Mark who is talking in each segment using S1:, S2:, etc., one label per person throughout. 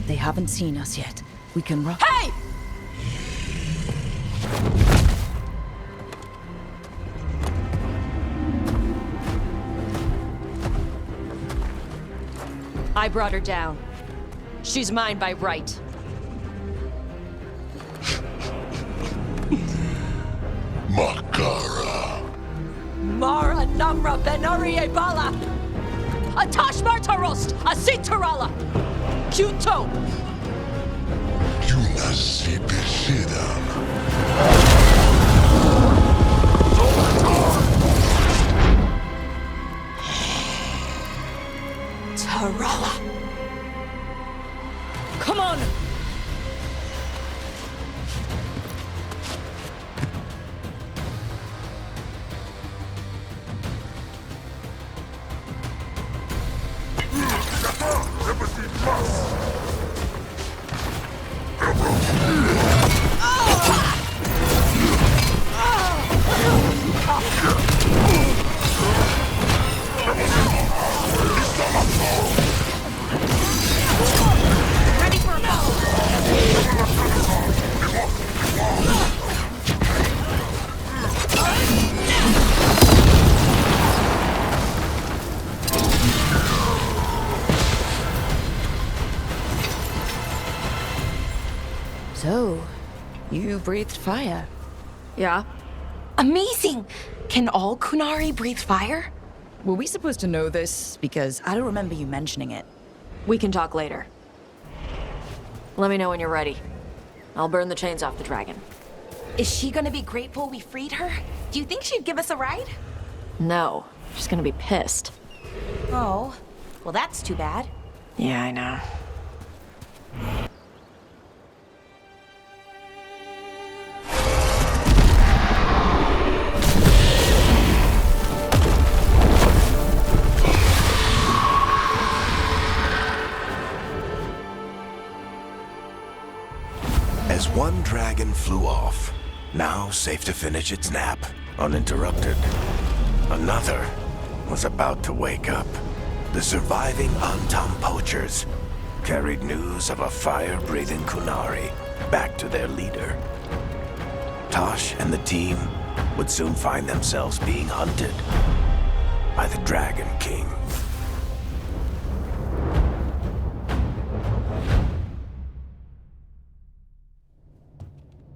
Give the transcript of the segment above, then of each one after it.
S1: They haven't seen us yet. We can run.
S2: Hey! I brought her down. She's mine by right.
S3: Makara.
S2: Mara Namra Benarie Bala! Atash Martarost! Asitarala! Kyuto!
S3: Junasi Bishidam.
S2: Tarala! Come on! Ready for a battle!
S1: So, you breathed fire.
S2: Yeah?
S1: Amazing! Can all Kunari breathe fire? Were we supposed to know this? Because I don't remember you mentioning it.
S2: We can talk later. Let me know when you're ready. I'll burn the chains off the dragon.
S4: Is she gonna be grateful we freed her? Do you think she'd give us a ride?
S2: No, she's gonna be pissed.
S4: Oh, well that's too bad.
S2: Yeah, I know.
S5: As one dragon flew off, now safe to finish its nap, uninterrupted, another was about to wake up. The surviving Antam poachers carried news of a fire-breathing Kunari back to their leader. Tosh and the team would soon find themselves being hunted by the Dragon King.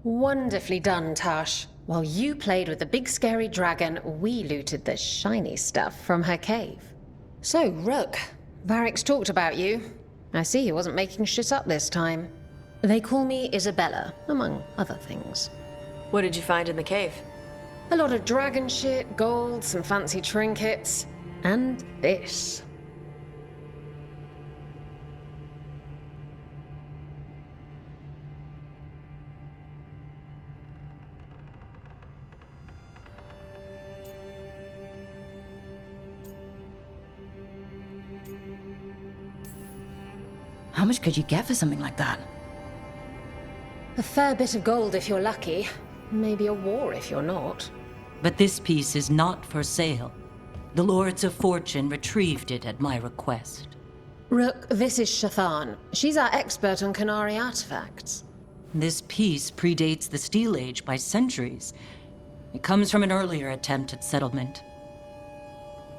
S6: Wonderfully done, Tash. While you played with the big scary dragon, we looted the shiny stuff from her cave. So, Rook, Varric's talked about you. I see he wasn't making shit up this time. They call me Isabella, among other things.
S2: What did you find in the cave?
S6: A lot of dragon shit, gold, some fancy trinkets, and this.
S1: How much could you get for something like that?
S6: A fair bit of gold if you're lucky. Maybe a war if you're not.
S7: But this piece is not for sale. The Lords of Fortune retrieved it at my request.
S6: Rook, this is Shathan. She's our expert on Kunari artifacts.
S7: This piece predates the Steel Age by centuries. It comes from an earlier attempt at settlement.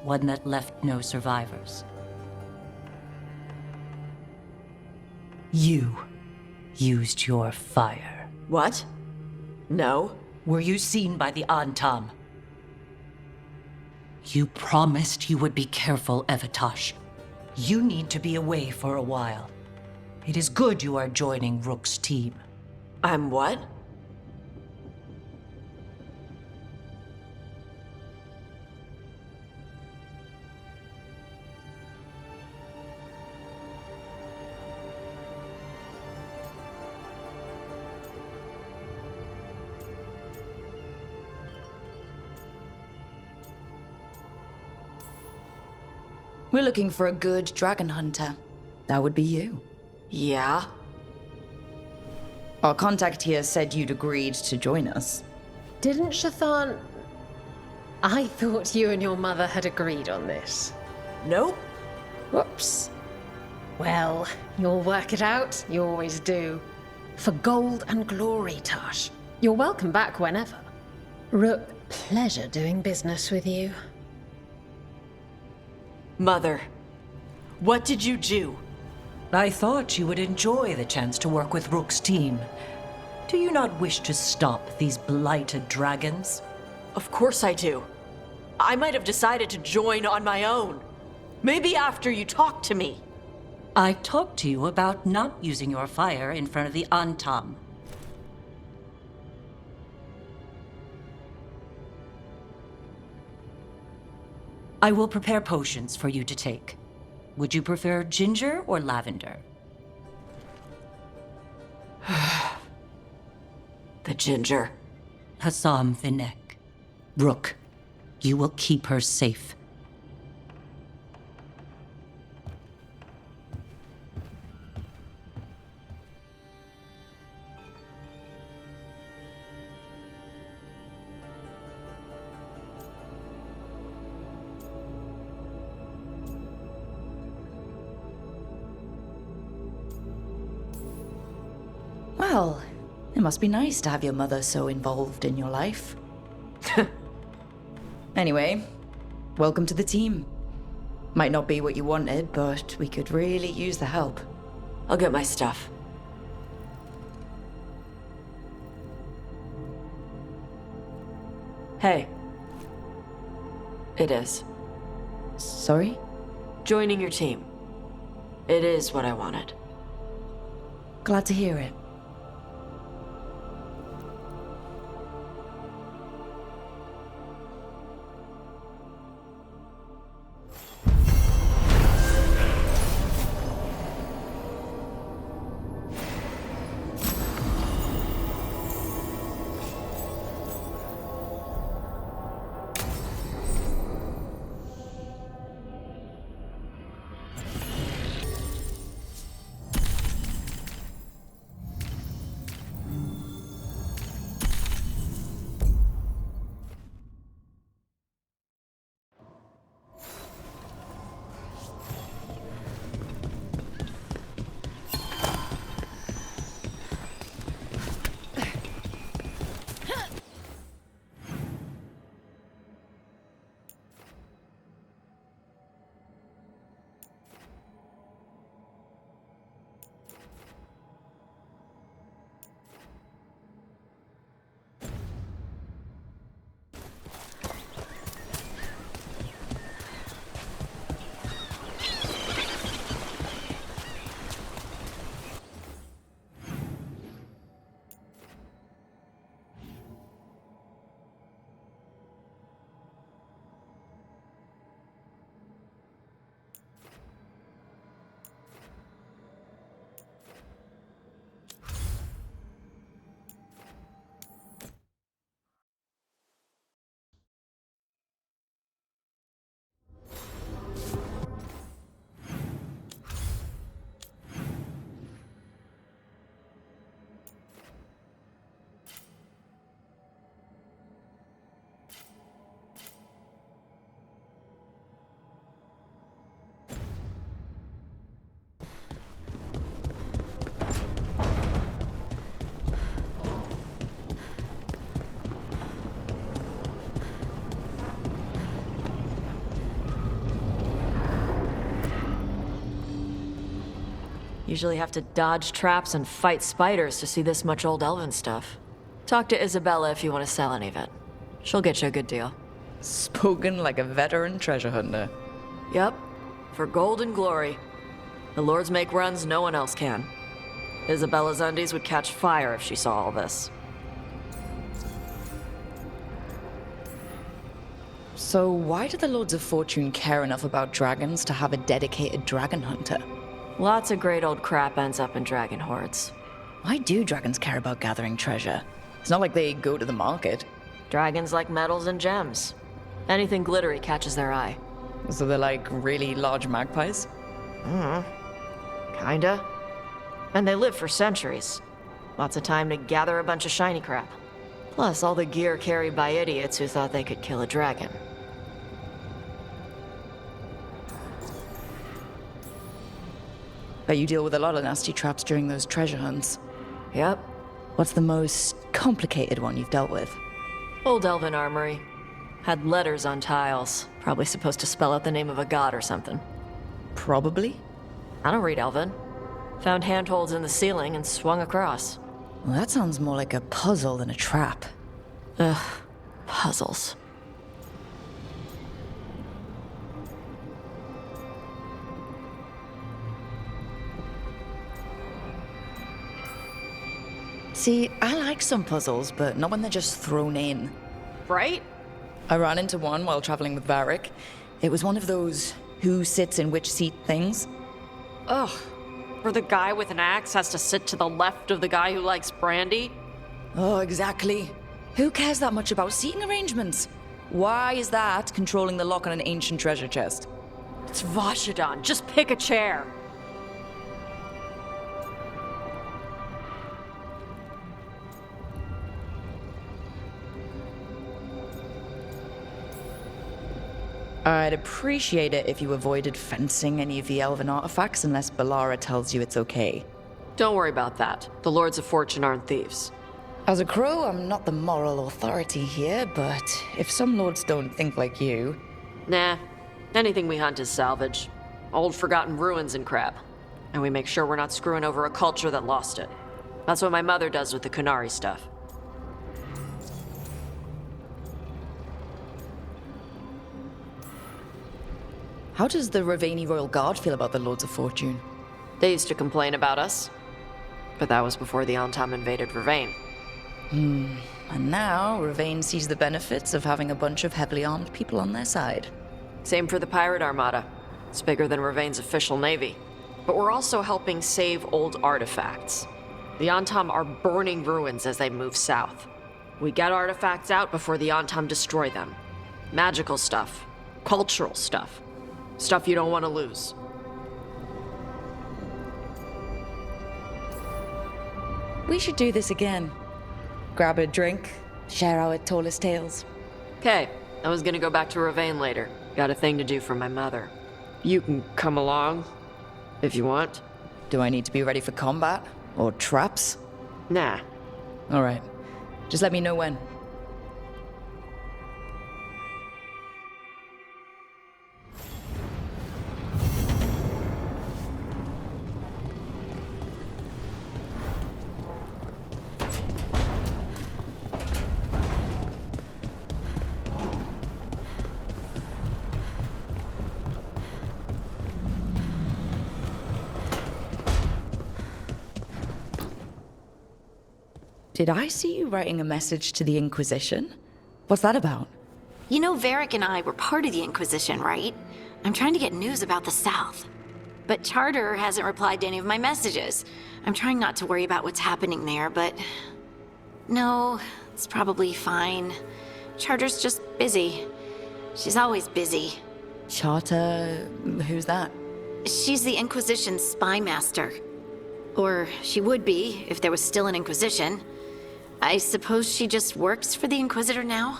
S7: One that left no survivors. You used your fire.
S2: What? No.
S7: Were you seen by the Antam? You promised you would be careful, Evatosh. You need to be away for a while. It is good you are joining Rook's team.
S2: I'm what?
S1: We're looking for a good dragon hunter. That would be you.
S2: Yeah?
S1: Our contact here said you'd agreed to join us.
S6: Didn't Shathan... I thought you and your mother had agreed on this.
S2: Nope.
S6: Whoops. Well, you'll work it out. You always do. For gold and glory, Tash. You're welcome back whenever. Rook, pleasure doing business with you.
S2: Mother, what did you do?
S7: I thought you would enjoy the chance to work with Rook's team. Do you not wish to stop these blighted dragons?
S2: Of course I do. I might have decided to join on my own. Maybe after you talked to me.
S7: I talked to you about not using your fire in front of the Antam. I will prepare potions for you to take. Would you prefer ginger or lavender?
S2: The ginger.
S7: Hassam Vinek. Rook, you will keep her safe.
S1: Well, it must be nice to have your mother so involved in your life. Anyway, welcome to the team. Might not be what you wanted, but we could really use the help.
S2: I'll get my stuff. Hey. It is.
S1: Sorry?
S2: Joining your team. It is what I wanted.
S1: Glad to hear it.
S2: Usually have to dodge traps and fight spiders to see this much old elven stuff. Talk to Isabella if you want to sell any of it. She'll get you a good deal.
S1: Spoken like a veteran treasure hunter.
S2: Yep, for gold and glory. The lords make runs no one else can. Isabella's undies would catch fire if she saw all this.
S1: So why do the Lords of Fortune care enough about dragons to have a dedicated dragon hunter?
S2: Lots of great old crap ends up in dragon hordes.
S1: Why do dragons care about gathering treasure? It's not like they go to the market.
S2: Dragons like metals and gems. Anything glittery catches their eye.
S1: So they're like really large magpies?
S2: Kinda. And they live for centuries. Lots of time to gather a bunch of shiny crap. Plus all the gear carried by idiots who thought they could kill a dragon.
S1: Bet you deal with a lot of nasty traps during those treasure hunts.
S2: Yep.
S1: What's the most complicated one you've dealt with?
S2: Old elven armory. Had letters on tiles. Probably supposed to spell out the name of a god or something.
S1: Probably.
S2: I don't read elven. Found handholds in the ceiling and swung across.
S1: Well, that sounds more like a puzzle than a trap.
S2: Ugh. Puzzles.
S1: See, I like some puzzles, but not when they're just thrown in.
S2: Right?
S1: I ran into one while traveling with Varric. It was one of those who sits in which seat things.
S2: Ugh. Where the guy with an axe has to sit to the left of the guy who likes brandy?
S1: Oh, exactly. Who cares that much about seating arrangements? Why is that controlling the lock on an ancient treasure chest?
S2: It's Vashidon. Just pick a chair.
S1: I'd appreciate it if you avoided fencing any of the elven artifacts unless Balara tells you it's okay.
S2: Don't worry about that. The Lords of Fortune aren't thieves.
S1: As a crow, I'm not the moral authority here, but if some lords don't think like you...
S2: Nah. Anything we hunt is salvage. Old forgotten ruins and crap. And we make sure we're not screwing over a culture that lost it. That's what my mother does with the Kunari stuff.
S1: How does the Ravani Royal Guard feel about the Lords of Fortune?
S2: They used to complain about us. But that was before the Antam invaded Ravane.
S1: And now, Ravane sees the benefits of having a bunch of heavily armed people on their side.
S2: Same for the Pirate Armada. It's bigger than Ravane's official navy. But we're also helping save old artifacts. The Antam are burning ruins as they move south. We get artifacts out before the Antam destroy them. Magical stuff. Cultural stuff. Stuff you don't want to lose.
S1: We should do this again. Grab a drink, share our tallest tales.
S2: Okay, I was gonna go back to Ravane later. Got a thing to do for my mother. You can come along, if you want.
S1: Do I need to be ready for combat? Or traps?
S2: Nah.
S1: Alright. Just let me know when. Did I see you writing a message to the Inquisition? What's that about?
S4: You know, Varric and I were part of the Inquisition, right? I'm trying to get news about the South. But Charter hasn't replied to any of my messages. I'm trying not to worry about what's happening there, but... No, it's probably fine. Charter's just busy. She's always busy.
S1: Charter... who's that?
S4: She's the Inquisition's spy master. Or she would be, if there was still an Inquisition. I suppose she just works for the Inquisitor now?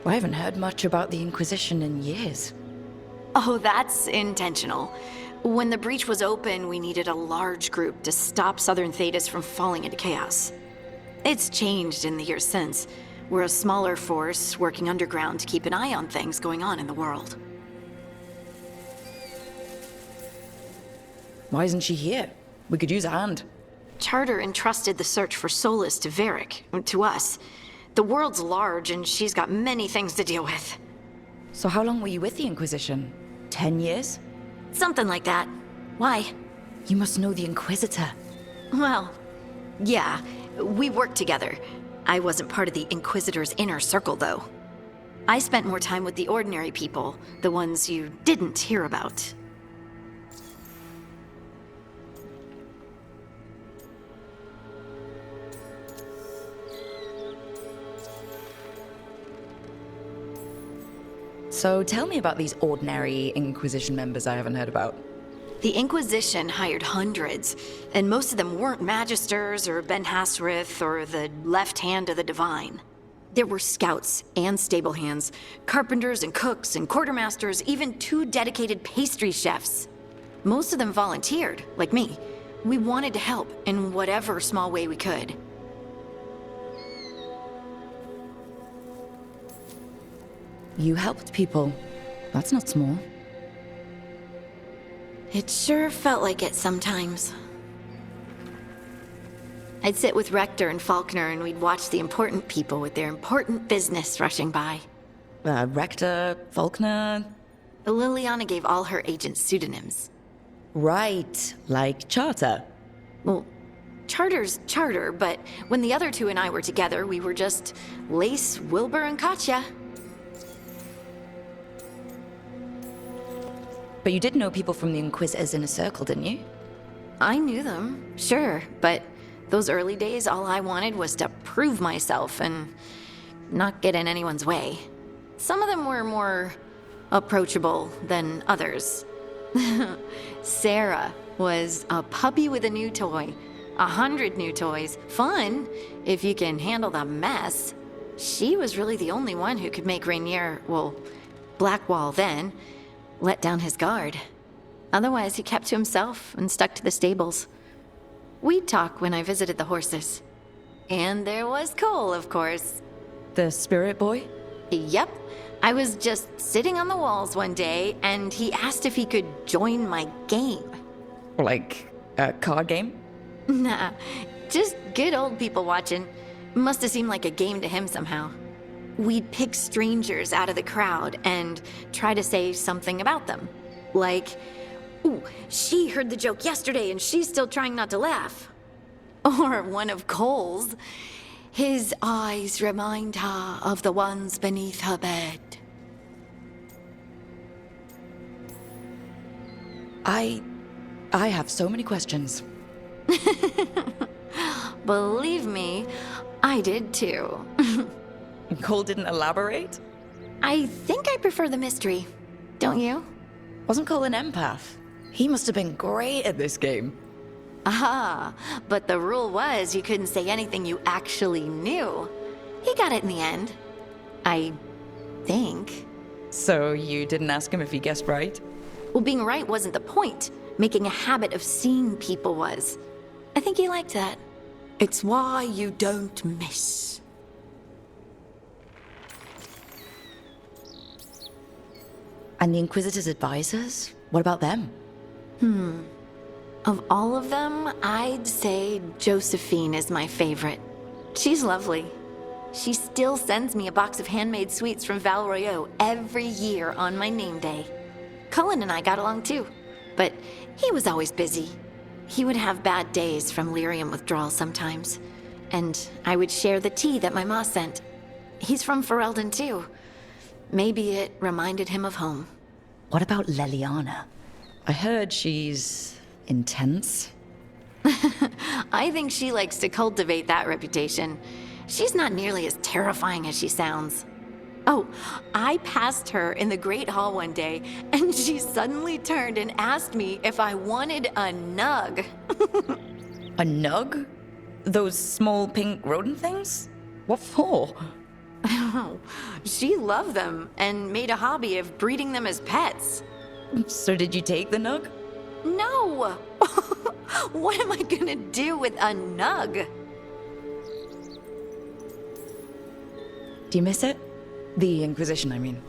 S1: I haven't heard much about the Inquisition in years.
S4: Oh, that's intentional. When the breach was open, we needed a large group to stop Southern Thedas from falling into chaos. It's changed in the years since. We're a smaller force working underground to keep an eye on things going on in the world.
S1: Why isn't she here? We could use a hand.
S4: Charter entrusted the search for Solus to Varric, to us. The world's large and she's got many things to deal with.
S1: So how long were you with the Inquisition? 10 years?
S4: Something like that. Why?
S1: You must know the Inquisitor.
S4: Well, yeah, we worked together. I wasn't part of the Inquisitor's inner circle, though. I spent more time with the ordinary people, the ones you didn't hear about.
S1: So tell me about these ordinary Inquisition members I haven't heard about.
S4: The Inquisition hired hundreds, and most of them weren't magisters or Ben Hasrith or the left hand of the divine. There were scouts and stable hands, carpenters and cooks and quartermasters, even 2 dedicated pastry chefs. Most of them volunteered, like me. We wanted to help in whatever small way we could.
S1: You helped people. That's not small.
S4: It sure felt like it sometimes. I'd sit with Rector and Faulkner and we'd watch the important people with their important business rushing by.
S1: Rector, Faulkner.
S4: Liliana gave all her agents pseudonyms.
S1: Right, like Charter.
S4: Well, Charter's Charter, but when the other 2 and I were together, we were just Lace, Wilbur, and Katya.
S1: But you did know people from the Inquisitors Inner Circle, didn't you?
S4: I knew them, sure, but those early days, all I wanted was to prove myself and not get in anyone's way. Some of them were more approachable than others. Sarah was a puppy with a new toy. 100 new toys. Fun, if you can handle the mess. She was really the only one who could make Rainier, well, Blackwall then, let down his guard. Otherwise, he kept to himself and stuck to the stables. We'd talk when I visited the horses. And there was Cole, of course.
S1: The spirit boy?
S4: Yep. I was just sitting on the walls one day, and he asked if he could join my game.
S1: Like a card game?
S4: Nah, just good old people watching. Must have seemed like a game to him somehow. We'd pick strangers out of the crowd and try to say something about them. Like, ooh, she heard the joke yesterday and she's still trying not to laugh. Or one of Cole's. His eyes remind her of the ones beneath her bed.
S1: I have so many questions.
S4: Believe me, I did too.
S1: Cole didn't elaborate?
S4: I think I prefer the mystery. Don't you?
S1: Wasn't Cole an empath? He must have been great at this game.
S4: Aha, but the rule was you couldn't say anything you actually knew. He got it in the end. I think.
S1: So you didn't ask him if he guessed right?
S4: Well, being right wasn't the point. Making a habit of seeing people was. I think he liked that. It's why you don't miss.
S1: And the Inquisitor's advisors? What about them?
S4: Of all of them, I'd say Josephine is my favorite. She's lovely. She still sends me a box of handmade sweets from Val Royeaux every year on my name day. Cullen and I got along too, but he was always busy. He would have bad days from lyrium withdrawal sometimes, and I would share the tea that my ma sent. He's from Ferelden too. Maybe it reminded him of home.
S1: What about Leliana? I heard she's intense.
S4: I think she likes to cultivate that reputation. She's not nearly as terrifying as she sounds. Oh, I passed her in the Great Hall one day, and she suddenly turned and asked me if I wanted a nug.
S1: A nug? Those small pink rodent things? What for?
S4: She loved them and made a hobby of breeding them as pets.
S1: So did you take the nug?
S4: No! What am I gonna do with a nug?
S1: Do you miss it? The Inquisition, I mean.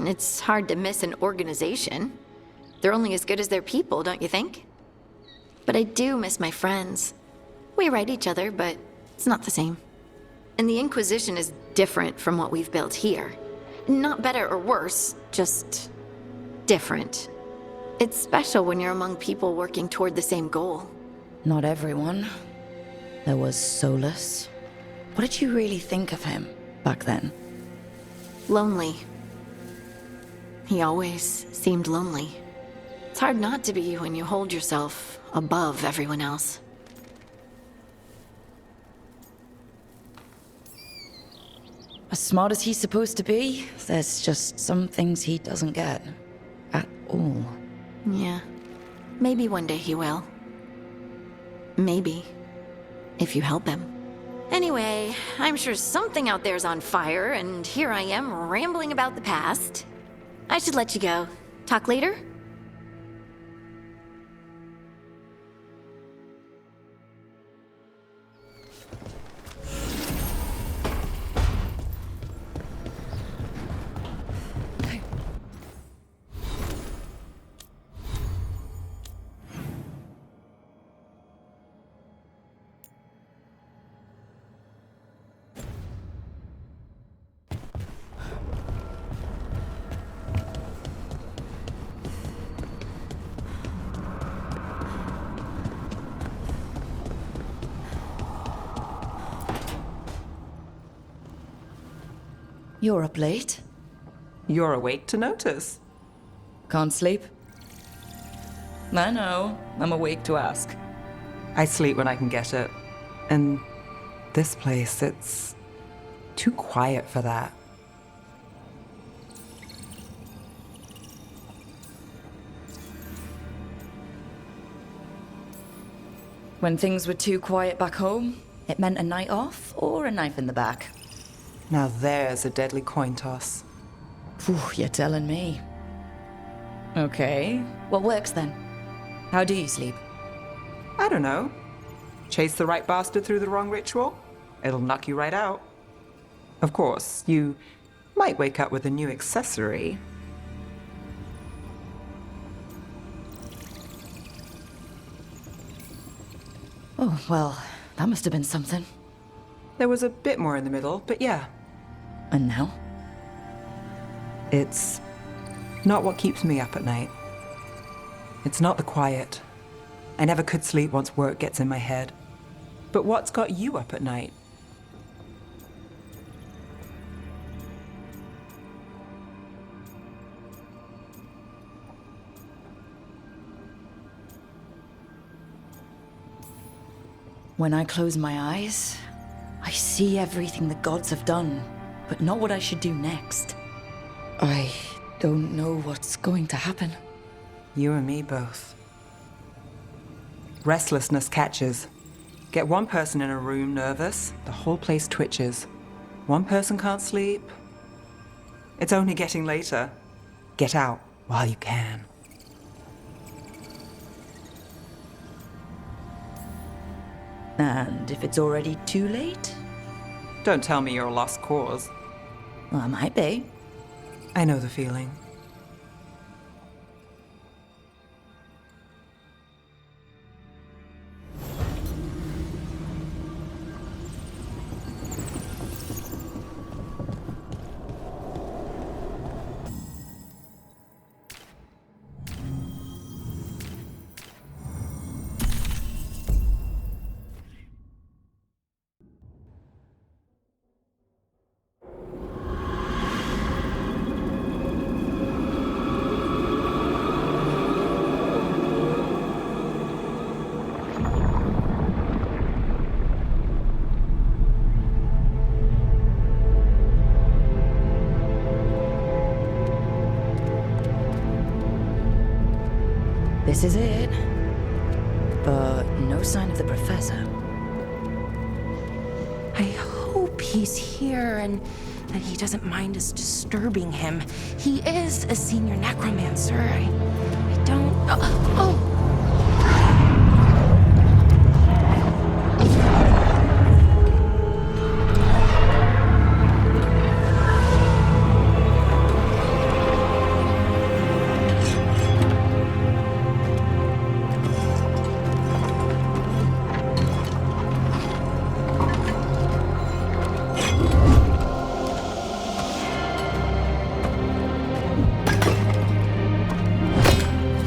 S4: It's hard to miss an organization. They're only as good as their people, don't you think? But I do miss my friends. We write each other, but it's not the same. And the Inquisition is different from what we've built here. Not better or worse, just different. It's special when you're among people working toward the same goal.
S1: Not everyone. There was Solus. What did you really think of him back then?
S4: Lonely. He always seemed lonely. It's hard not to be when you hold yourself above everyone else.
S1: As smart as he's supposed to be, there's just some things he doesn't get. At all.
S4: Yeah. Maybe one day he will. Maybe. If you help him. Anyway, I'm sure something out there's on fire, and here I am rambling about the past. I should let you go. Talk later?
S1: You're up late.
S8: You're awake to notice.
S1: Can't sleep? I know. I'm awake to ask.
S8: I sleep when I can get it. And this place, it's too quiet for that.
S1: When things were too quiet back home, it meant a night off or a knife in the back.
S8: Now there's a deadly coin toss.
S1: Phew, you're telling me. Okay, what works then? How do you sleep?
S8: I don't know. Chase the right bastard through the wrong ritual? It'll knock you right out. Of course, you might wake up with a new accessory.
S1: Oh, well, that must have been something.
S8: There was a bit more in the middle, but yeah.
S1: And now?
S8: It's not what keeps me up at night. It's not the quiet. I never could sleep once work gets in my head. But what's got you up at night?
S1: When I close my eyes, I see everything the gods have done, but not what I should do next. I don't know what's going to happen.
S8: You and me both. Restlessness catches. Get one person in a room nervous, the whole place twitches. One person can't sleep. It's only getting later. Get out while you can.
S1: And if it's already too late?
S8: Don't tell me you're a lost cause.
S1: Well, I might be.
S8: I know the feeling.
S1: This is it. But no sign of the professor.
S9: I hope he's here and that he doesn't mind us disturbing him. He is a senior necromancer. I don't... Oh!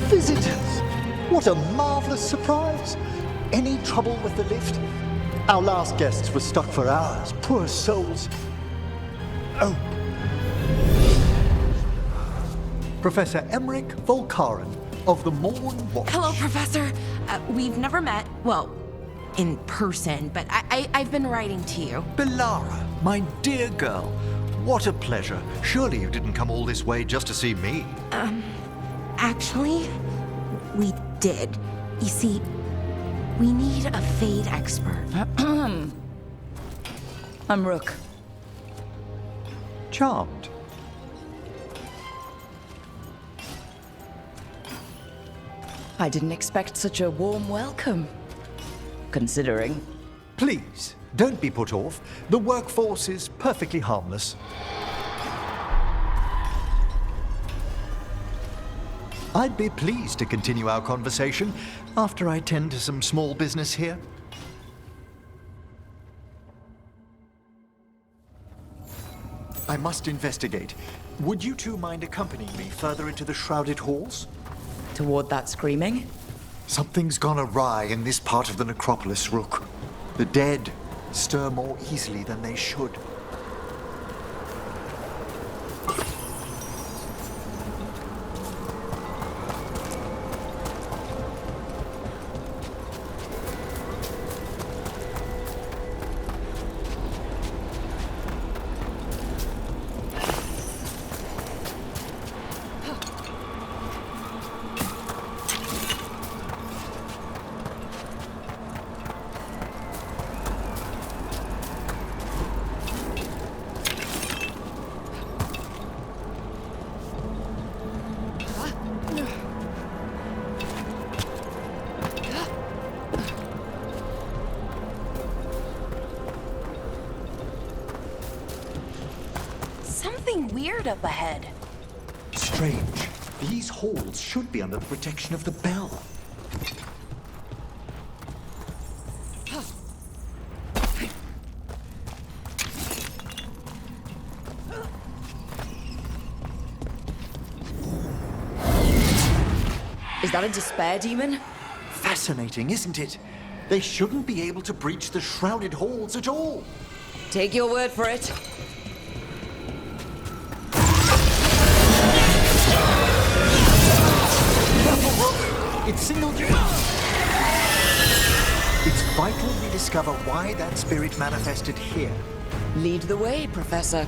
S10: Visitors! What a marvelous surprise! Any trouble with the lift? Our last guests were stuck for hours. Poor souls. Oh. Professor Emmerich Volkaren of the Morn Watch.
S9: Hello, Professor. We've never met, well, in person, but I've been writing to you.
S10: Belara, my dear girl. What a pleasure. Surely you didn't come all this way just to see me.
S9: Actually, we did. You see, we need a Fade expert.
S1: I'm Rook.
S10: Charmed.
S1: I didn't expect such a warm welcome. Considering.
S10: Please, don't be put off. The workforce is perfectly harmless. I'd be pleased to continue our conversation after I tend to some small business here. I must investigate. Would you two mind accompanying me further into the shrouded halls?
S1: Toward that screaming?
S10: Something's gone awry in this part of the necropolis, Rook. The dead stir more easily than they should.
S9: Something weird up ahead.
S10: Strange. These halls should be under the protection of the bell.
S1: Is that a despair demon?
S10: Fascinating, isn't it? They shouldn't be able to breach the shrouded halls at all.
S1: Take your word for it.
S10: It signaled you. It's vital we discover why that spirit manifested here.
S1: Lead the way, Professor.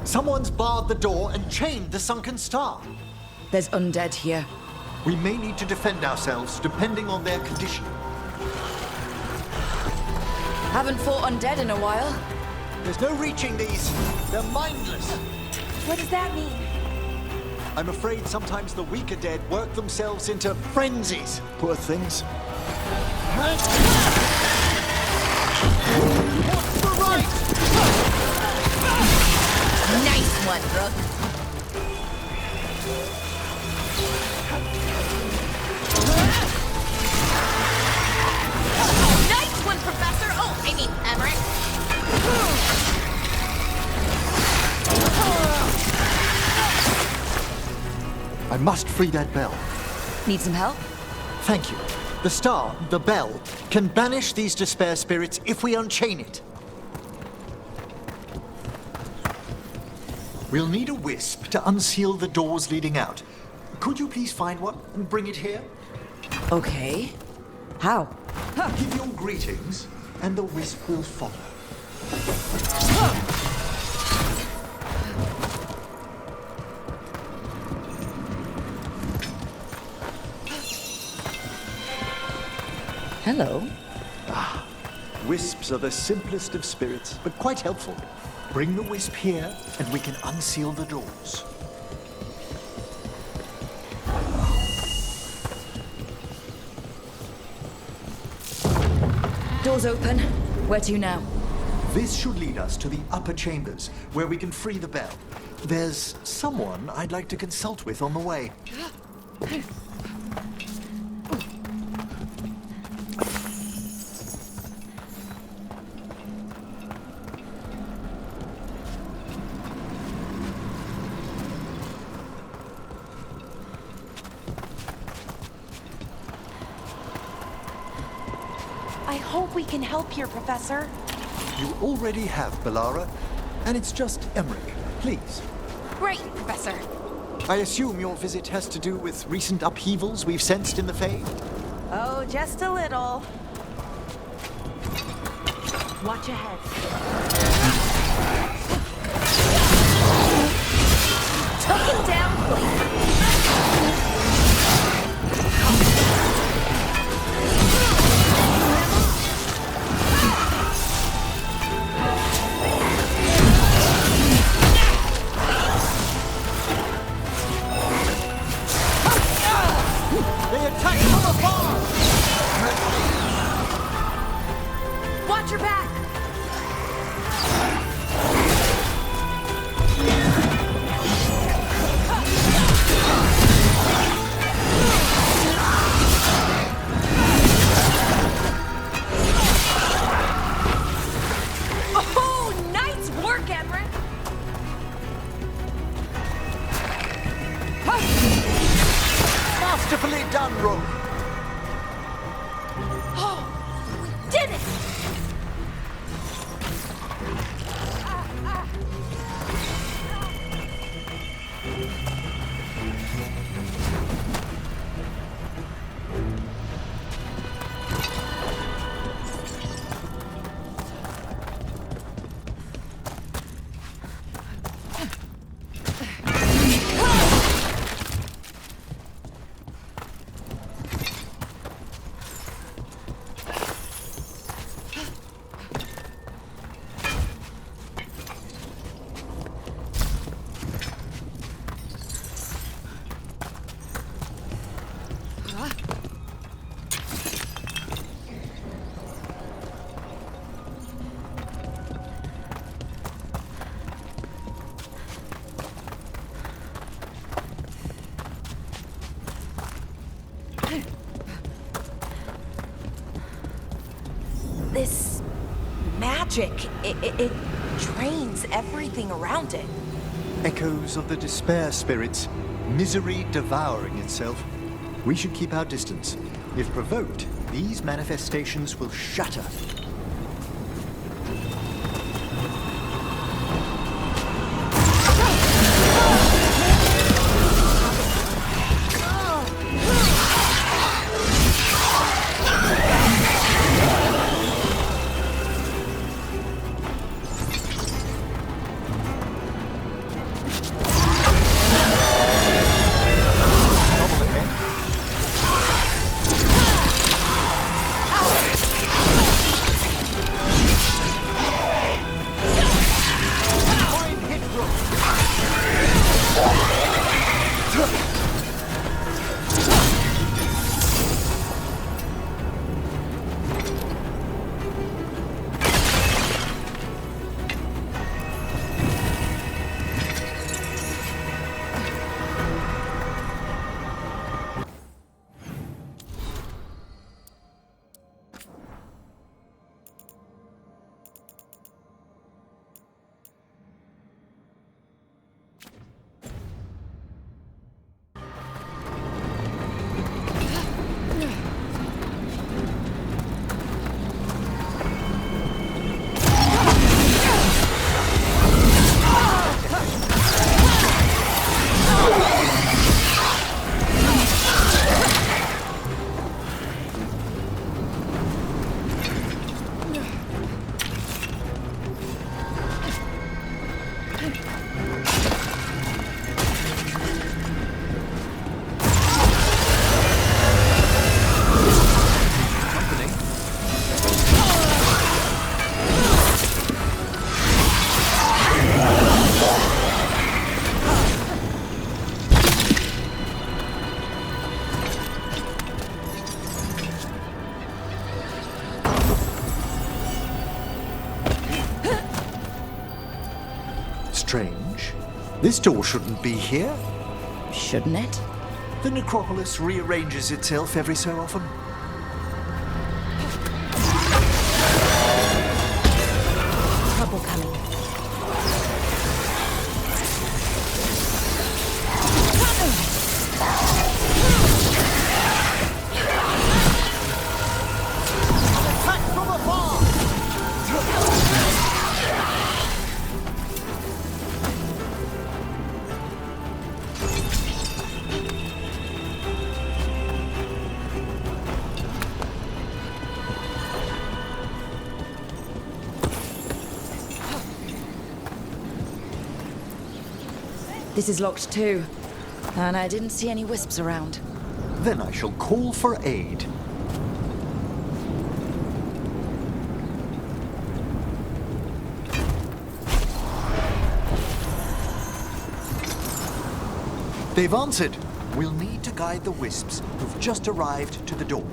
S10: Someone's barred the door and chained the sunken star.
S1: There's undead here.
S10: We may need to defend ourselves depending on their condition.
S1: Haven't fought undead in a while.
S10: There's no reaching these. They're mindless.
S9: What does that mean?
S10: I'm afraid sometimes the weaker dead work themselves into frenzies. Poor things. What's the right?
S9: Nice one, Rook. Nice one, Professor! Oh, I mean, Emmerich.
S10: I must free that bell.
S1: Need some help?
S10: Thank you. The star, the bell, can banish these despair spirits if we unchain it. We'll need a wisp to unseal the doors leading out. Could you please find one and bring it here?
S1: Okay. How?
S10: Give your greetings, and the wisp will follow.
S1: Hello.
S10: Wisps are the simplest of spirits, but quite helpful. Bring the wisp here, and we can unseal the doors.
S1: Doors open. Where to now?
S10: This should lead us to the upper chambers, where we can free the bell. There's someone I'd like to consult with on the way.
S9: I hope we can help here, Professor.
S10: You already have, Bellara, and it's just Emmerich. Please.
S9: Great, Professor.
S10: I assume your visit has to do with recent upheavals we've sensed in the Fae?
S9: Oh, just a little. Watch ahead. Took him down quick. Watch your back! Oh, nice work, Emmerich!
S10: Masterfully done, Rogue.
S9: We did it! This magic, it drains everything around it.
S10: Echoes of the despair spirits, misery devouring itself. We should keep our distance. If provoked, these manifestations will shatter. Strange. This door shouldn't be here.
S1: Shouldn't it?
S10: The necropolis rearranges itself every so often.
S1: Trouble coming. This is locked too. And I didn't see any wisps around.
S10: Then I shall call for aid. They've answered. We'll need to guide the wisps who've just arrived to the door.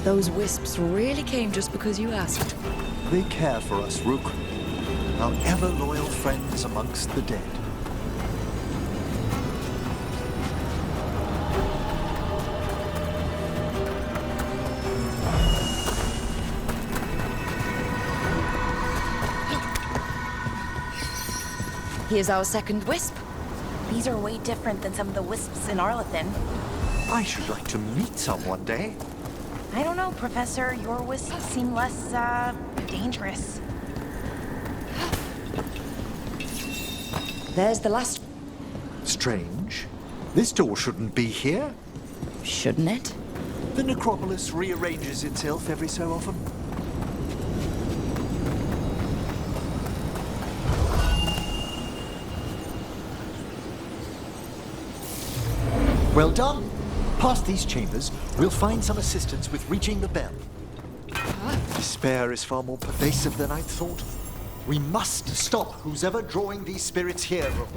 S1: Those wisps really came just because you asked.
S10: They care for us, Rook. Our ever-loyal friends amongst the dead.
S1: Here's our second wisp.
S9: These are way different than some of the wisps in Arlethin.
S10: I should like to meet some one day.
S9: I don't know, Professor. Your wisps seem less, dangerous.
S1: There's the last.
S10: Strange. This door shouldn't be here.
S1: Shouldn't it?
S10: The necropolis rearranges itself every so often. Well done. Past these chambers, we'll find some assistance with reaching the bell. Despair is far more pervasive than I'd thought. We must stop who's ever drawing these spirits here, Rook.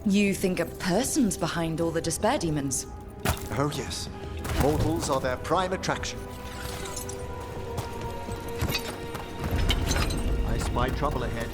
S1: You think a person's behind all the despair demons?
S10: Oh yes. Mortals are their prime attraction. I spy trouble ahead.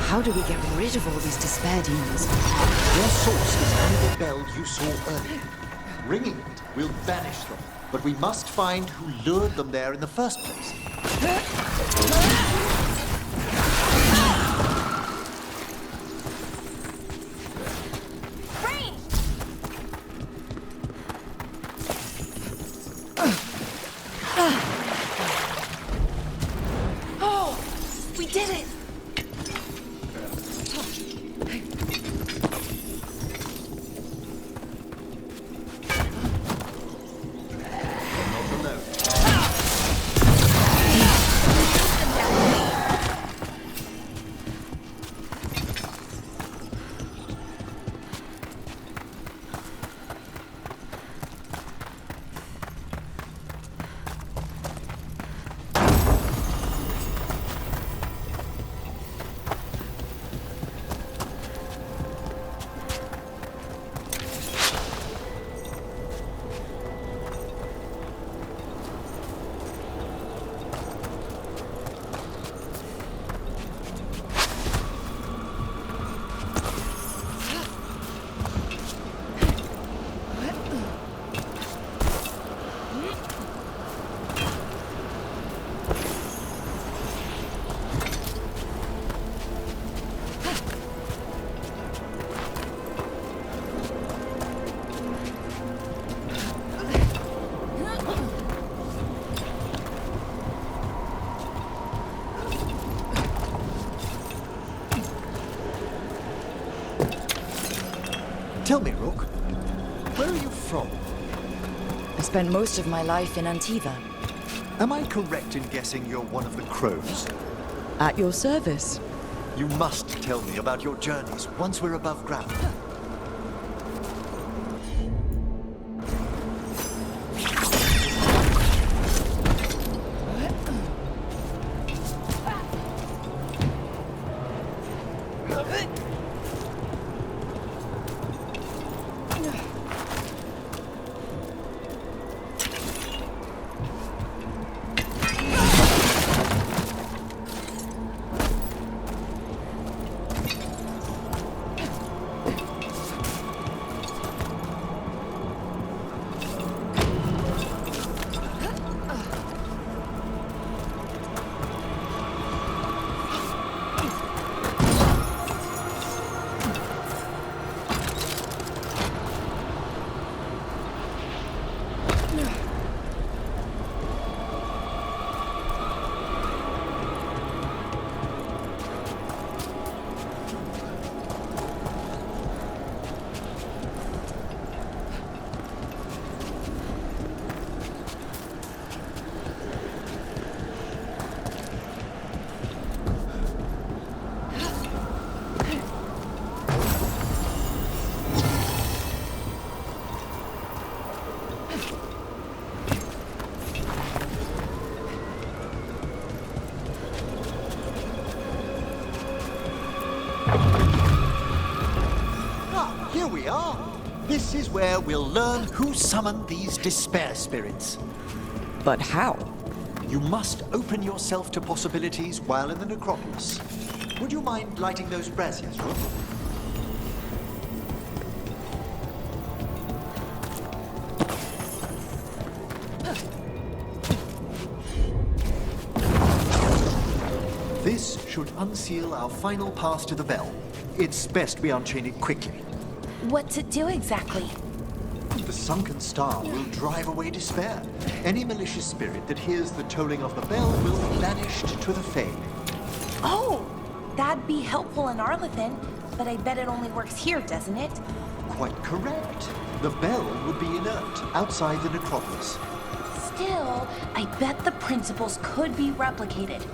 S1: How do we get rid of all these despair demons?
S10: Their source is under the bell you saw earlier. Ringing it will banish them, but we must find who lured them there in the first place.
S9: Oh, we did it!
S10: Tell me, Rook, where are you from?
S1: I spent most of my life in Antiva.
S10: Am I correct in guessing you're one of the crows?
S1: At your service.
S10: You must tell me about your journeys once we're above ground. Here we are. This is where we'll learn who summoned these despair spirits.
S1: But how?
S10: You must open yourself to possibilities while in the necropolis. Would you mind lighting those braziers, Rook? This should unseal our final pass to the bell. It's best we unchain it quickly.
S9: What's it do exactly?
S10: The sunken star will drive away despair. Any malicious spirit that hears the tolling of the bell will be banished to the Fae.
S9: Oh, that'd be helpful in Arlethan, but I bet it only works here, doesn't it?
S10: Quite correct. The bell would be inert outside the necropolis.
S9: Still, I bet the principles could be replicated.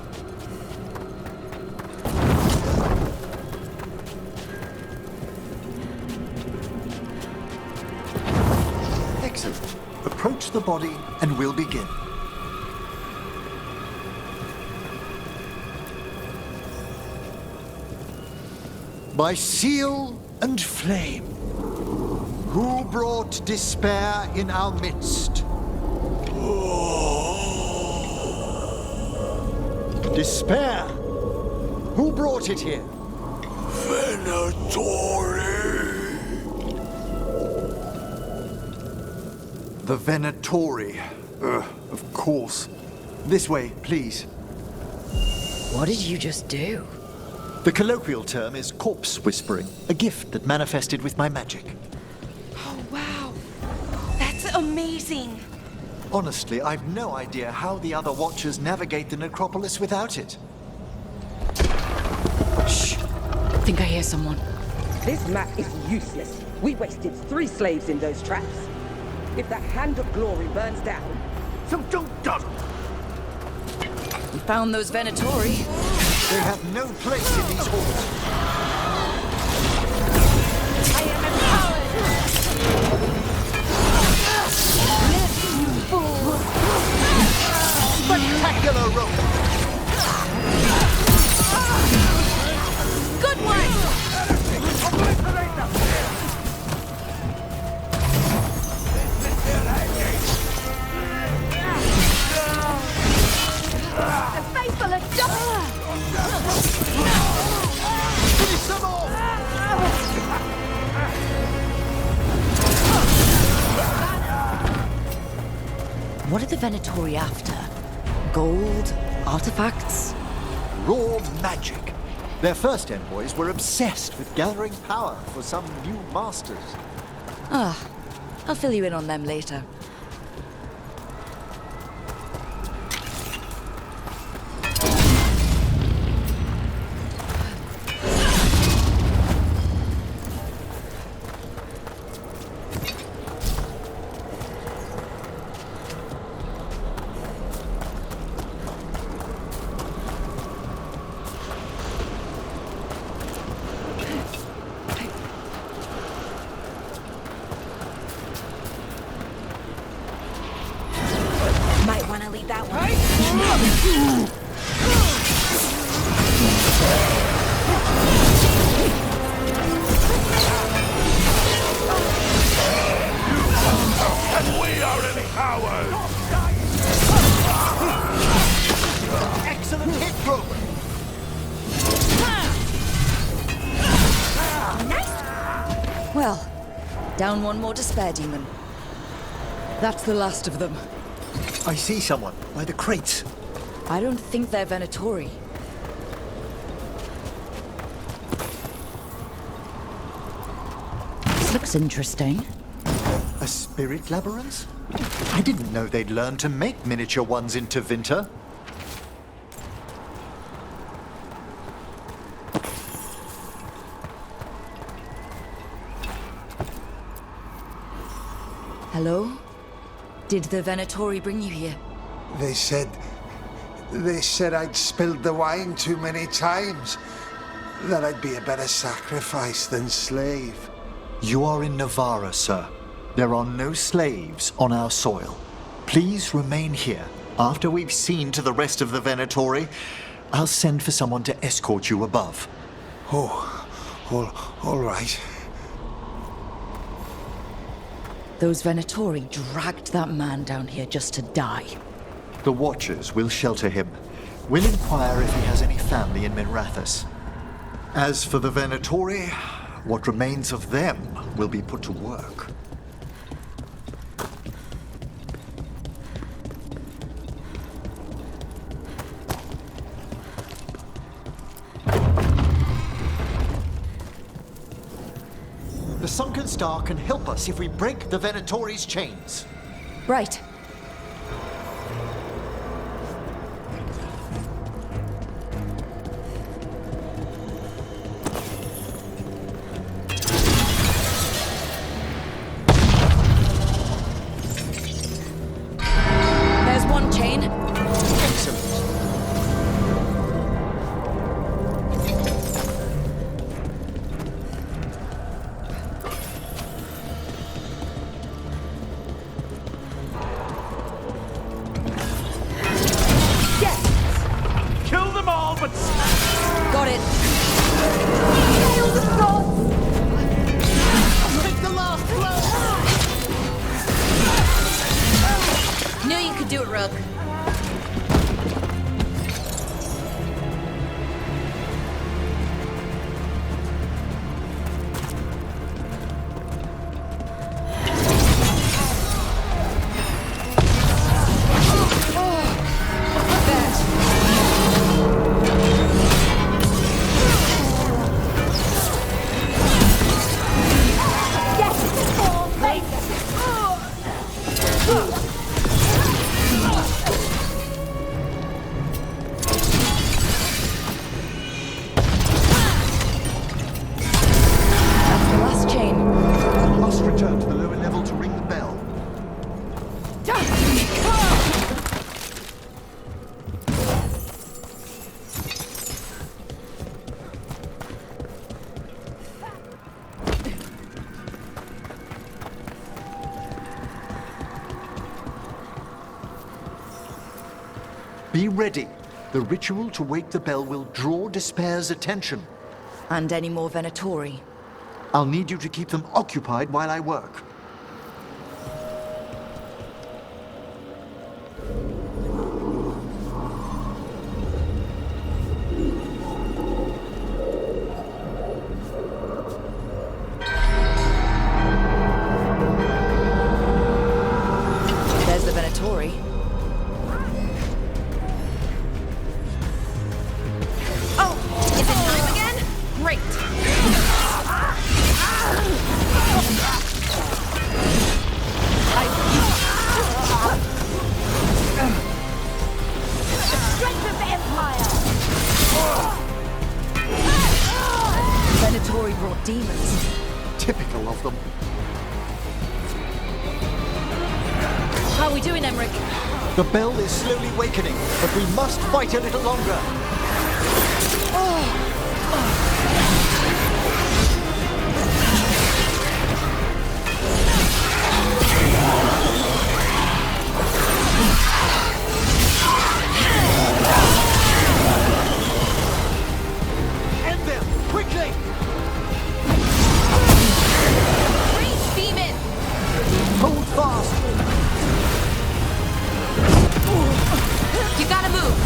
S10: Excellent. Approach the body and we'll begin. By seal and flame, who brought despair in our midst? Despair? Who brought it here?
S3: Venatori!
S10: The Venatori. Of course. This way, please.
S1: What did you just do?
S10: The colloquial term is corpse whispering, a gift that manifested with my magic.
S9: Oh, wow. That's amazing.
S10: Honestly, I've no idea how the other Watchers navigate the necropolis without it.
S1: Shh. I think I hear someone.
S11: This map is useless. We wasted 3 slaves in those traps. If the Hand of Glory burns down,
S10: So don't dawdle!
S1: We found those Venatori.
S10: They have no place in these halls.
S9: I am empowered. Live, you fool.
S10: Spectacular rope!
S9: Good one. The faithful are
S10: Finish them all!
S1: What are the Venatori after? Gold? Artifacts?
S10: Raw magic. Their first envoys were obsessed with gathering power for some new masters.
S1: Ah, I'll fill you in on them later. Well, down one more despair demon. That's the last of them.
S10: I see someone by the crates.
S1: I don't think they're Venatori. This looks interesting.
S10: A spirit labyrinth? I didn't know they'd learned to make miniature ones in Tevinter.
S1: Hello? Did the Venatori bring you here?
S3: They said I'd spilled the wine too many times. That I'd be a better sacrifice than slave.
S10: You are in Navarra, sir. There are no slaves on our soil. Please remain here. After we've seen to the rest of the Venatori, I'll send for someone to escort you above.
S3: All right.
S1: Those Venatori dragged that man down here just to die.
S10: The Watchers will shelter him. We'll inquire if he has any family in Minrathous. As for the Venatori, what remains of them will be put to work. The Sunken Star can help us if we break the Venatori's chains.
S1: Right. There's one chain.
S10: Excellent.
S5: Kill them all, but
S1: Got it.
S10: Take the last blow!
S1: Knew you could do it, Rook. That's the last chain.
S10: I must return to the lower level to ring the bell. Be ready. The ritual to wake the bell will draw Despair's attention.
S1: And any more Venatori.
S10: I'll need you to keep them occupied while I work.
S1: There's the Venatori.
S9: Oh, is it time again? Great.
S1: Venatori brought demons.
S10: Typical of them.
S1: How are we doing, Emmerich?
S10: The bell is slowly wakening, but we must fight a little longer. End them, quickly!
S9: Freeze demon!
S10: Hold fast!
S9: You gotta move!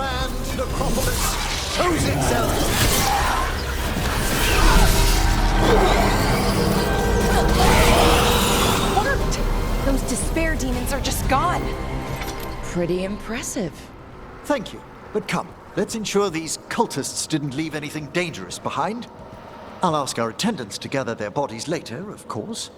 S10: grand necropolis shows itself!
S9: Worked! Those despair demons are just gone.
S1: Pretty impressive.
S10: Thank you, but come, let's ensure these cultists didn't leave anything dangerous behind. I'll ask our attendants to gather their bodies later, of course.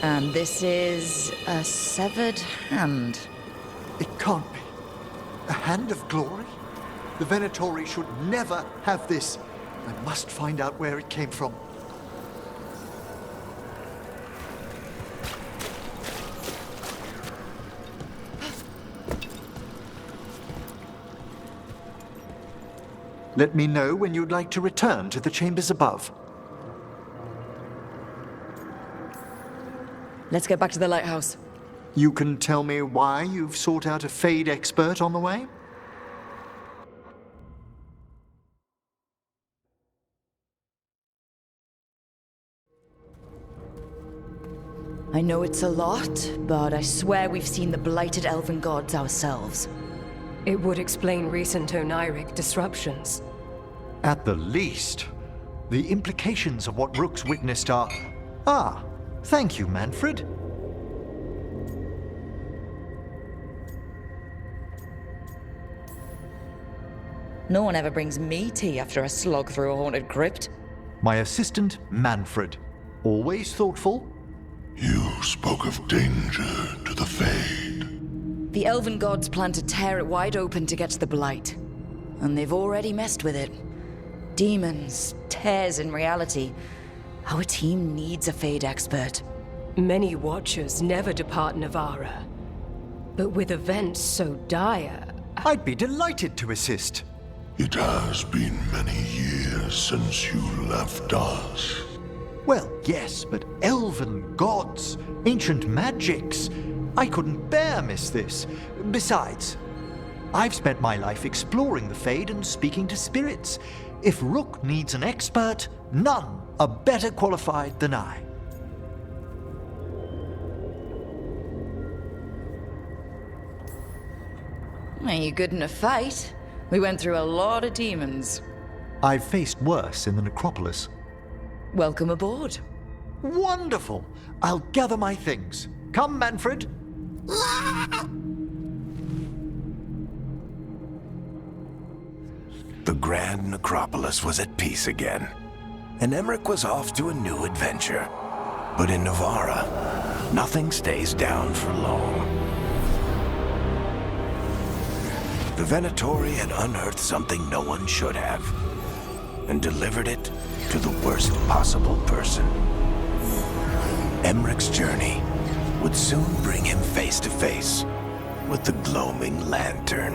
S1: And this is a severed hand.
S10: It can't be. A hand of glory? The Venatori should never have this. I must find out where it came from. Let me know when you'd like to return to the chambers above.
S1: Let's get back to the lighthouse.
S10: You can tell me why you've sought out a Fade expert on the way?
S1: I know it's a lot, but I swear we've seen the blighted elven gods ourselves.
S12: It would explain recent Oniric disruptions.
S10: At the least. The implications of what Rook's witnessed are... Ah, thank you, Manfred.
S1: No one ever brings me tea after a slog through a haunted crypt.
S10: My assistant, Manfred. Always thoughtful.
S13: You spoke of danger to the Fade.
S1: The elven gods plan to tear it wide open to get to the blight. And they've already messed with it. Demons, tears in reality. Our team needs a Fade expert.
S12: Many Watchers never depart Navarra. But with events so dire...
S10: I'd be delighted to assist.
S13: It has been many years since you left us.
S10: Well, yes, but elven gods, ancient magics. I couldn't bear miss this. Besides, I've spent my life exploring the Fade and speaking to spirits. If Rook needs an expert, none are better qualified than I.
S1: Are you good in a fight? We went through a lot of demons.
S10: I've faced worse in the necropolis.
S1: Welcome aboard.
S10: Wonderful! I'll gather my things. Come, Manfred.
S5: The Grand Necropolis was at peace again, and Emmerich was off to a new adventure. But in Navarra, nothing stays down for long. The Venatori had unearthed something no one should have, and delivered it to the worst possible person. Emmerich's journey would soon bring him face to face with the gloaming lantern.